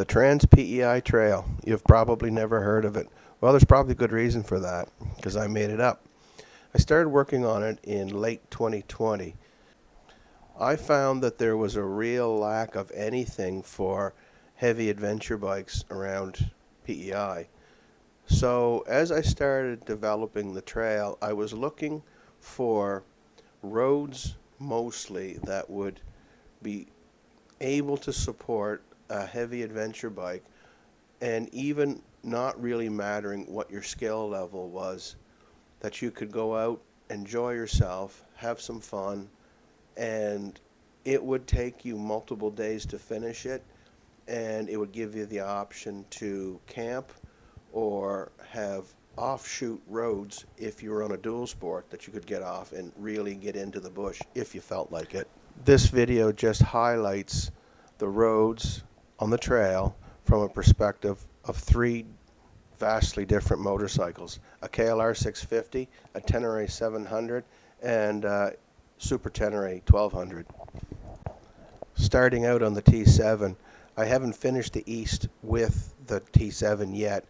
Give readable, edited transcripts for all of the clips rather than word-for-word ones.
The Trans PEI Trail. You've probably never heard of it. Well, there's probably good reason for that, because I made it up. I started working on it in late 2020. I found that there was a real lack of anything for heavy adventure bikes around PEI. So as I started developing the trail, I was looking for roads mostly that would be able to support a heavy adventure bike, and even not really mattering what your skill level was, that you could go out, enjoy yourself, have some fun, and it would take you multiple days to finish it, and it would give you the option to camp or have offshoot roads if you were on a dual sport that you could get off and really get into the bush if you felt like it. This video just highlights the roads on the trail from a perspective of three vastly different motorcycles: a KLR 650, a Tenere 700, and SuperTenere 1200. Starting out on the T7, I haven't finished the east with the T7 yet,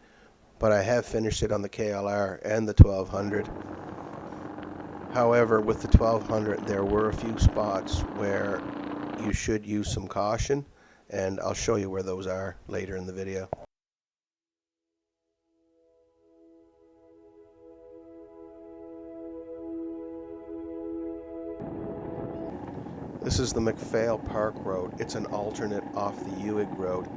but I have finished it on the KLR and the 1200. However, with the 1200, there were a few spots where you should use some caution, and I'll show you where those are later in the video. This is the McPhail Park Road. It's an alternate off the Ewig Road.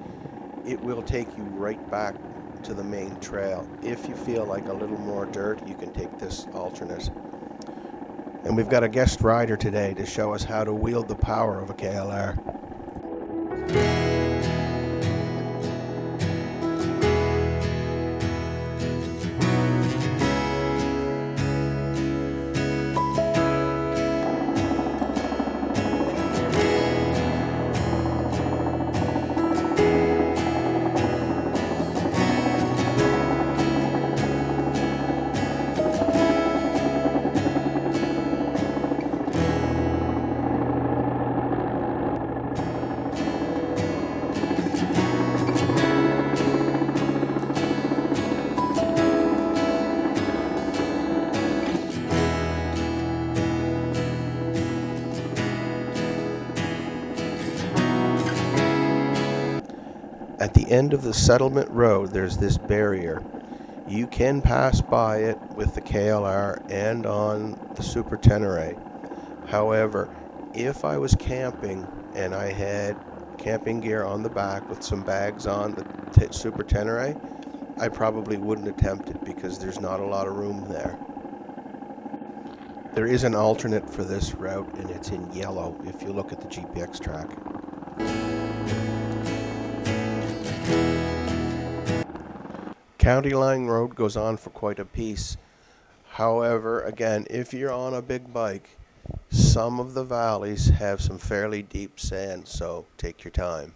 It will take you right back to the main trail. If you feel like a little more dirt, you can take this alternate. And we've got a guest rider today to show us how to wield the power of a KLR. At the end of the settlement road, there's this barrier. You can pass by it with the KLR and on the SuperTenere. However, if I was camping and I had camping gear on the back with some bags on the SuperTenere, I probably wouldn't attempt it because there's not a lot of room there. There is an alternate for this route, and it's in yellow if you look at the GPX track. County Line Road goes on for quite a piece. However, again, if you're on a big bike, some of the valleys have some fairly deep sand, so take your time.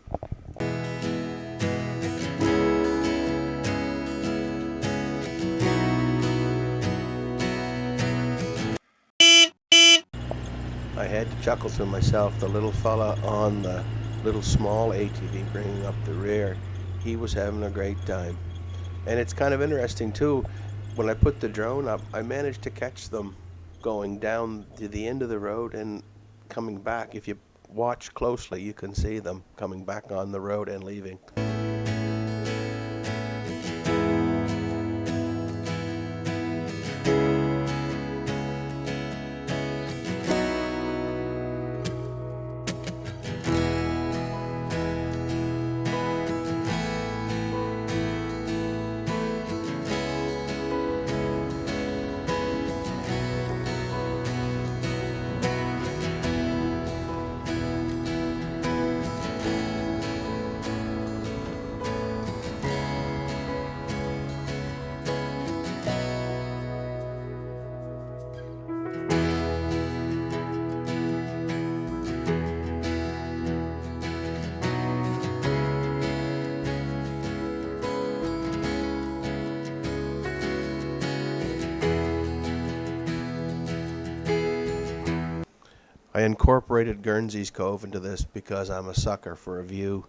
I had to chuckle to myself. The little fella on the little small ATV bringing up the rear, he was having a great time. And it's kind of interesting too, when I put the drone up, I managed to catch them going down to the end of the road and coming back. If you watch closely, you can see them coming back on the road and leaving. I incorporated Guernsey's Cove into this because I'm a sucker for a view.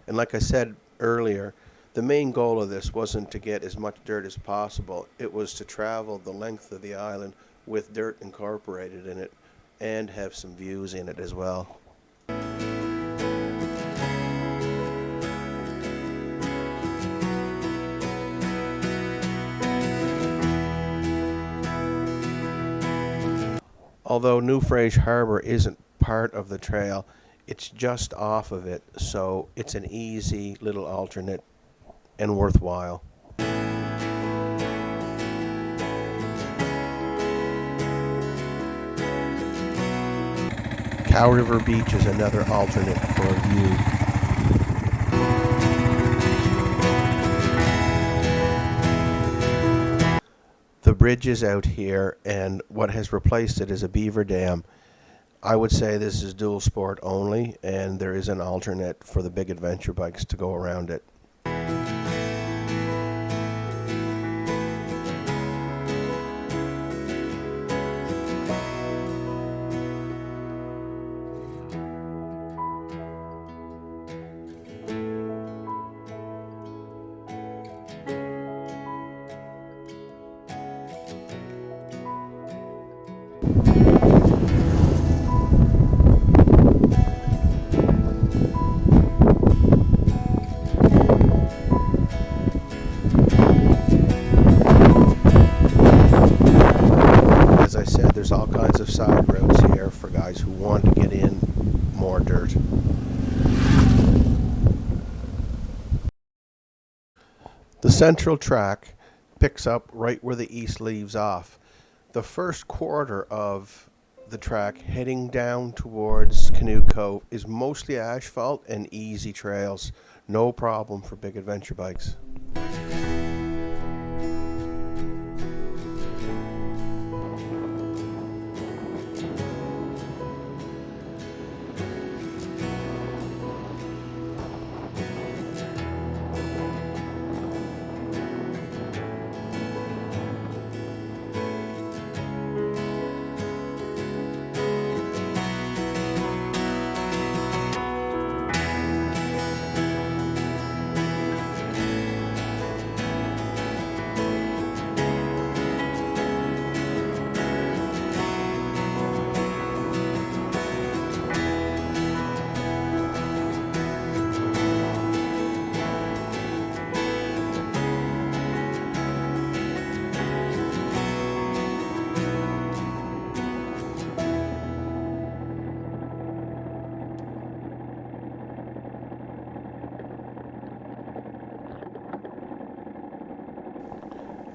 And like I said earlier, the main goal of this wasn't to get as much dirt as possible. It was to travel the length of the island with dirt incorporated in it and have some views in it as well. Although New Frage Harbor isn't part of the trail, it's just off of it, so it's an easy little alternate and worthwhile. Cow River Beach is another alternate for a view. The bridge is out here, and what has replaced it is a beaver dam. I would say this is dual sport only, and there is an alternate for the big adventure bikes to go around it. As I said, there's all kinds of side roads here for guys who want to get in more dirt. The central track picks up right where the east leaves off. The first quarter of the track heading down towards Canoe Cove is mostly asphalt and easy trails. No problem for big adventure bikes.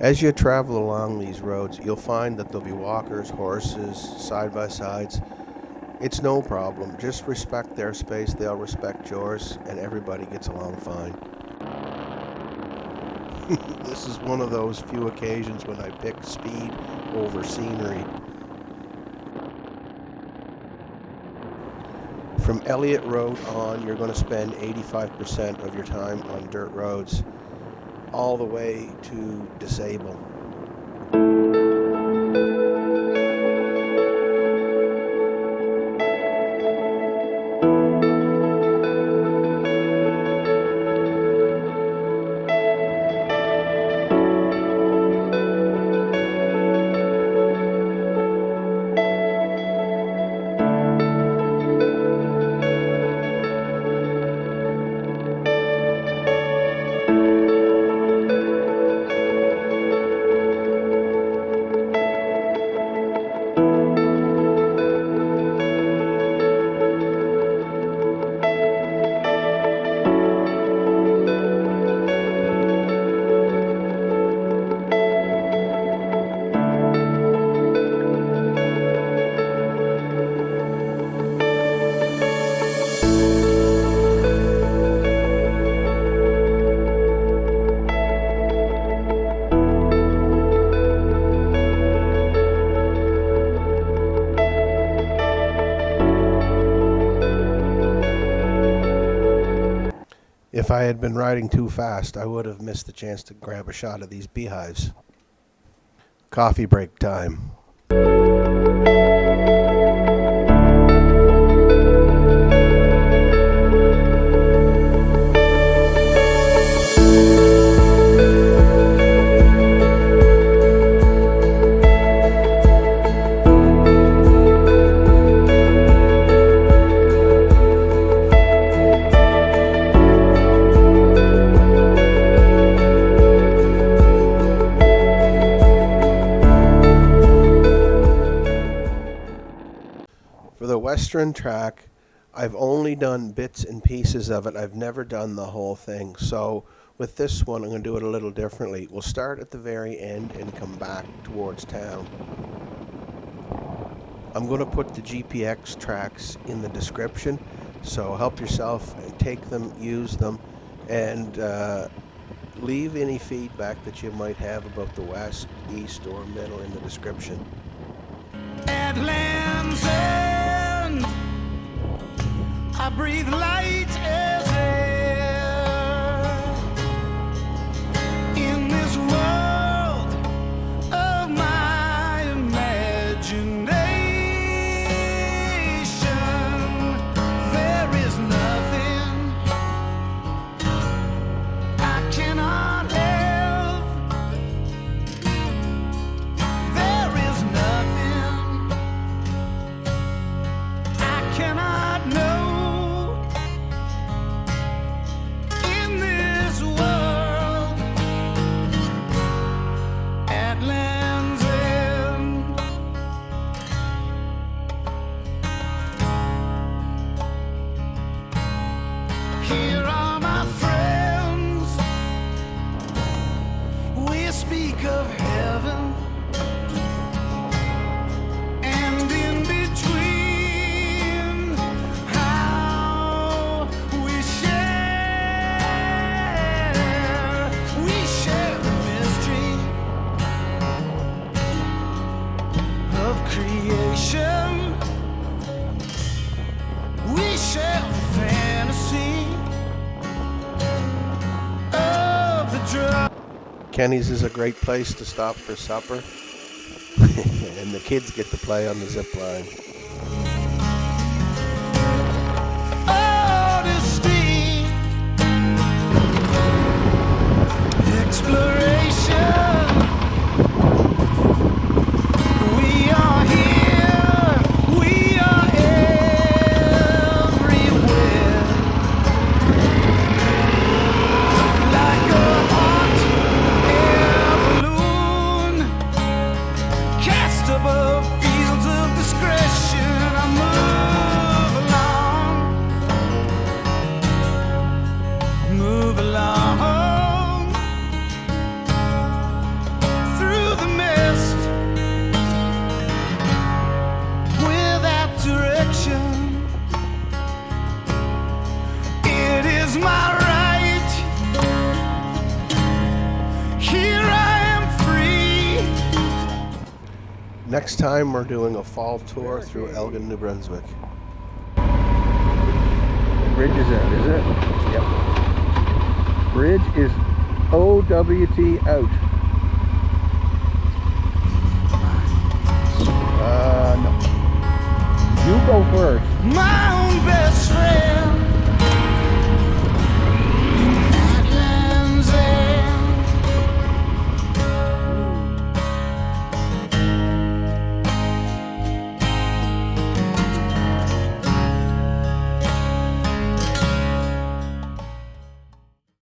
As you travel along these roads, you'll find that there'll be walkers, horses, side-by-sides. It's no problem. Just respect their space, they'll respect yours, and everybody gets along fine. This is one of those few occasions when I pick speed over scenery. From Elliott Road on, you're going to spend 85% of your time on dirt roads, all the way to Disable. If I had been riding too fast, I would have missed the chance to grab a shot of these beehives. Coffee break time. western track. I've only done bits and pieces of it. I've never done the whole thing. So with this one, I'm going to do it a little differently. We'll start at the very end and come back towards town. I'm going to put the GPX tracks in the description, so help yourself and take them, use them, and leave any feedback that you might have about the west, east, or middle in the description. At Land's End, I breathe light as air in this world of my imagination. There is nothing I cannot have. There is nothing I cannot know. In this world, at Land's End. Here are my friends. We speak of heaven, and in between, how we share the mystery of creation. We share the fantasy of the drug. Kenny's is a great place to stop for supper, and the kids get to play on the zip line. Honesty, exploration. We are here, we are everywhere. Like a hot air balloon cast above fields of discretion, I move along through the mist without direction. It is my right. Here I am free. Next time we're doing a fall tour through Elgin, New Brunswick. Bridge is out, is it? Yep. Bridge is OWT out.